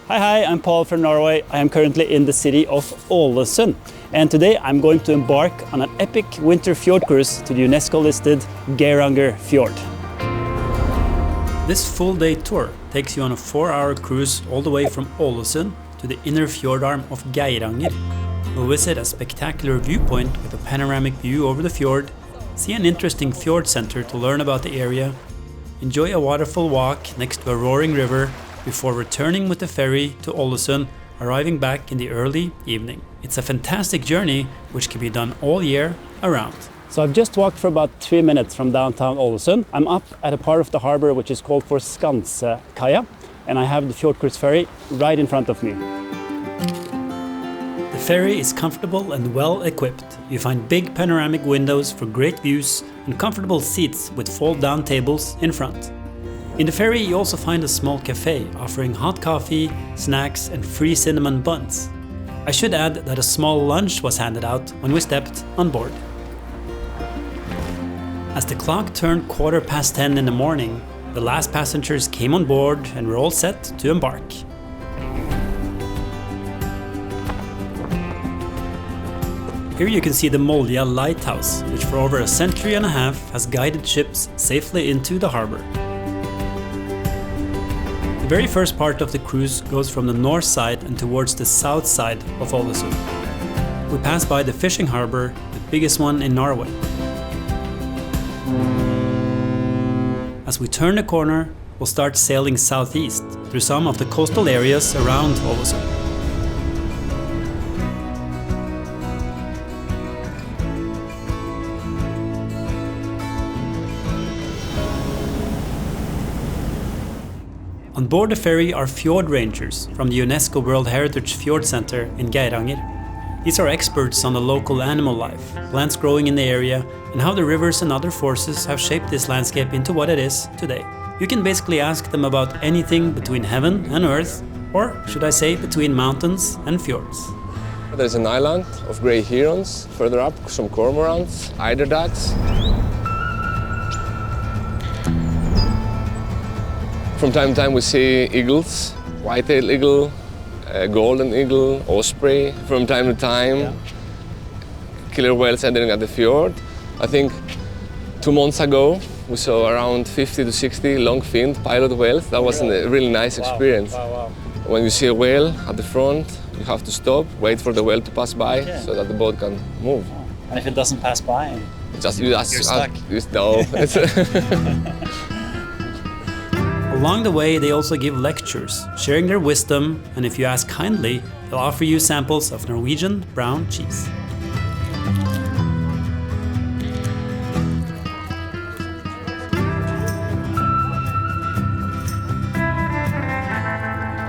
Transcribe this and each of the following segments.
Hi, I'm Paul from Norway. I am currently in the city of Ålesund. And today I'm going to embark on an epic winter fjord cruise to the UNESCO-listed Geirangerfjord. This full-day tour takes you on a 4-hour cruise all the way from Ålesund to the inner fjord arm of Geiranger. We'll visit a spectacular viewpoint with a panoramic view over the fjord, see an interesting fjord center to learn about the area, enjoy a waterfall walk next to a roaring river before returning with the ferry to Ålesund, arriving back in the early evening. It's a fantastic journey which can be done all year around. So I've just walked for about 3 minutes from downtown Ålesund. I'm up at a part of the harbor which is called for Skansekaia, and I have the Fjord Cruise ferry right in front of me. The ferry is comfortable and well equipped. You find big panoramic windows for great views and comfortable seats with fold-down tables in front. In the ferry you also find a small cafe offering hot coffee, snacks and free cinnamon buns. I should add that a small lunch was handed out when we stepped on board. As the clock turned 10:15 in the morning, the last passengers came on board and were all set to embark. Here you can see the Molja lighthouse, which for over a century and a half has guided ships safely into the harbor. The very first part of the cruise goes from the north side and towards the south side of Ålesund. We pass by the fishing harbor, the biggest one in Norway. As we turn the corner, we'll start sailing southeast through some of the coastal areas around Ålesund. On board the ferry are Fjord Rangers from the UNESCO World Heritage Fjord Center in Geiranger. These are experts on the local animal life, plants growing in the area, and how the rivers and other forces have shaped this landscape into what it is today. You can basically ask them about anything between heaven and earth, or should I say between mountains and fjords. There's an island of grey herons, further up some cormorants, eider ducks. From time to time we see eagles, white-tailed eagle, golden eagle, osprey. From time to time, killer whales entering at the fjord. I think 2 months ago we saw around 50 to 60 long-finned pilot whales. That was a really nice experience. Wow. When you see a whale at the front, you have to stop, wait for the whale to pass by so that the boat can move. And if it doesn't pass by, you're stuck. No. Along the way, they also give lectures, sharing their wisdom, and if you ask kindly, they'll offer you samples of Norwegian brown cheese.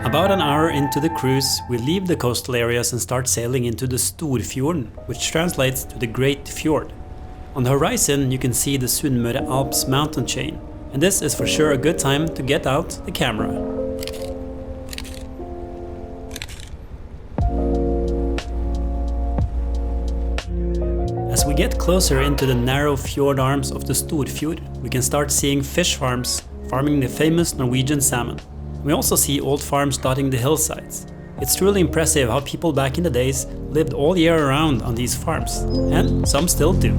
About an hour into the cruise, we leave the coastal areas and start sailing into the Storfjorden, which translates to the Great Fjord. On the horizon, you can see the Sunnmøre Alps mountain chain. And this is for sure a good time to get out the camera. As we get closer into the narrow fjord arms of the Storfjord, we can start seeing fish farms farming the famous Norwegian salmon. We also see old farms dotting the hillsides. It's truly impressive how people back in the days lived all year round on these farms, and some still do.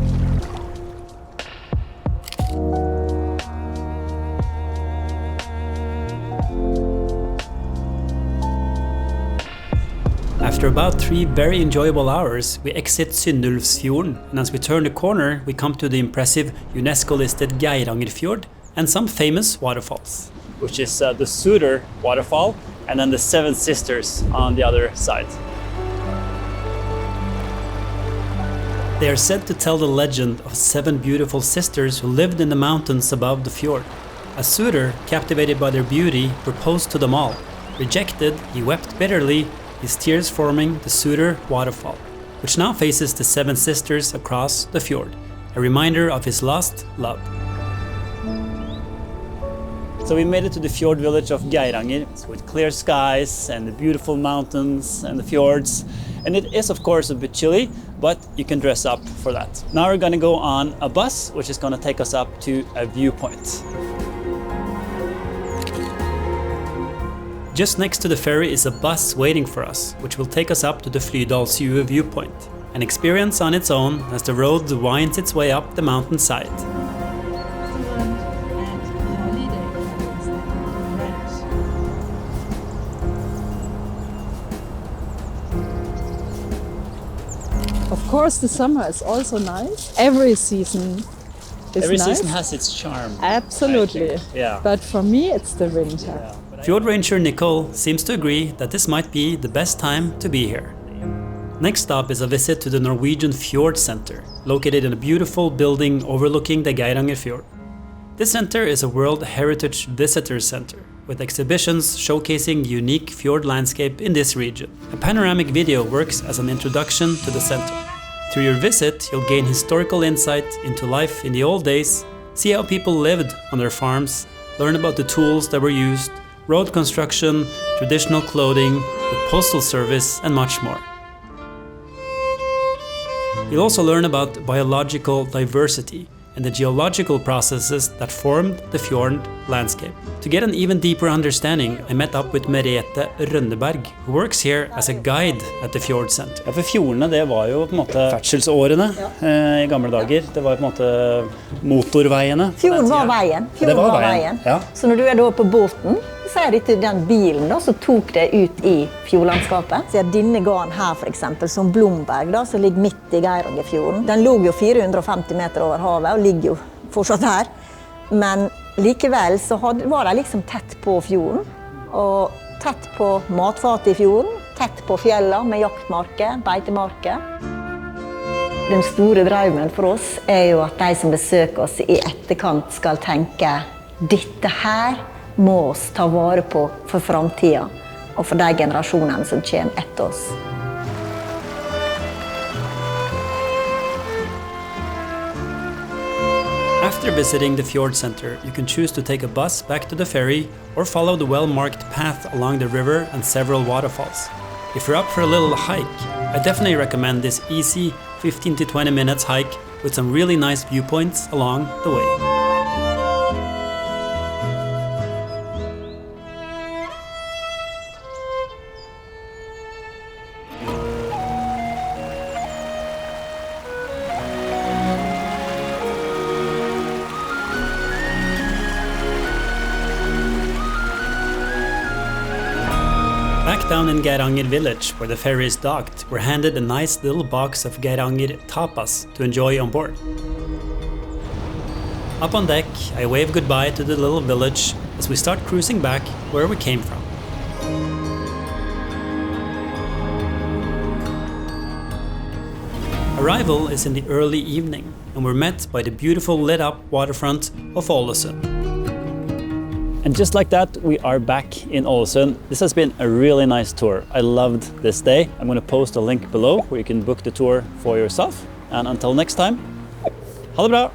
After about 3 very enjoyable hours, we exit Flydalsjuvet, and as we turn the corner, we come to the impressive UNESCO-listed Geirangerfjord and some famous waterfalls. Which is the Suder waterfall, and then the 7 Sisters on the other side. They are said to tell the legend of 7 beautiful sisters who lived in the mountains above the fjord. A suitor, captivated by their beauty, proposed to them all. Rejected, he wept bitterly, his tears forming the Suder waterfall, which now faces the 7 Sisters across the fjord, a reminder of his lost love. So we made it to the fjord village of Geiranger with clear skies and the beautiful mountains and the fjords. And it is of course a bit chilly, but you can dress up for that. Now we're going to go on a bus, which is going to take us up to a viewpoint. Just next to the ferry is a bus waiting for us, which will take us up to the Flydalsjuvet Viewpoint, an experience on its own as the road winds its way up the mountainside. Of course, the summer is also nice. Every season is Every nice. season has its charm. Absolutely. Yeah. But for me, it's the winter. Fjord Ranger Nicole seems to agree that this might be the best time to be here. Next stop is a visit to the Norwegian Fjord Center, located in a beautiful building overlooking the Geirangerfjord. This center is a World Heritage Visitor Center, with exhibitions showcasing the unique fjord landscape in this region. A panoramic video works as an introduction to the center. Through your visit, you'll gain historical insight into life in the old days, see how people lived on their farms, learn about the tools that were used, road construction, traditional clothing, the postal service, and much more. You'll also learn about biological diversity and the geological processes that formed the fjord landscape. To get an even deeper understanding, I met up with Merete Rønneberg, who works here as a guide at the Fjord Center. Ja, for fjordene, det var jo på en måte ferdselsårene i gamle dager. Det var på en måte motorveiene. Fjorden var veien. Fjorden var veien. Ja. Så når du er da på båten, så er det til den bilen da, som tok det ut i fjordlandskapet. Så denne gården her for eksempel, som Blomberg da, som ligger midt i Geirangerfjorden. Den lå jo 450 meter over havet og ligger jo fortsatt her. Men likevel så var det liksom tett på fjorden. Og tett på matfatet i fjorden, tett på fjella med jaktmarker, beitemarker. Den store drømmen for oss er jo at de som besøker oss i etterkant skal tenke dette her må oss ta vare på for framtiden og for de generasjonene som kommer etter oss. After visiting the Fjord Center, you can choose to take a bus back to the ferry or follow the well-marked path along the river and several waterfalls. If you're up for a little hike, I definitely recommend this easy 15 to 20 minutes hike with some really nice viewpoints along the way. Back down in Geiranger village, where the ferry is docked, we're handed a nice little box of Geiranger tapas to enjoy on board. Up on deck, I wave goodbye to the little village as we start cruising back where we came from. Arrival is in the early evening, and we're met by the beautiful lit-up waterfront of Ålesund. And just like that, we are back in Ålesund. This has been a really nice tour. I loved this day. I'm going to post a link below where you can book the tour for yourself. And until next time, ha det bra!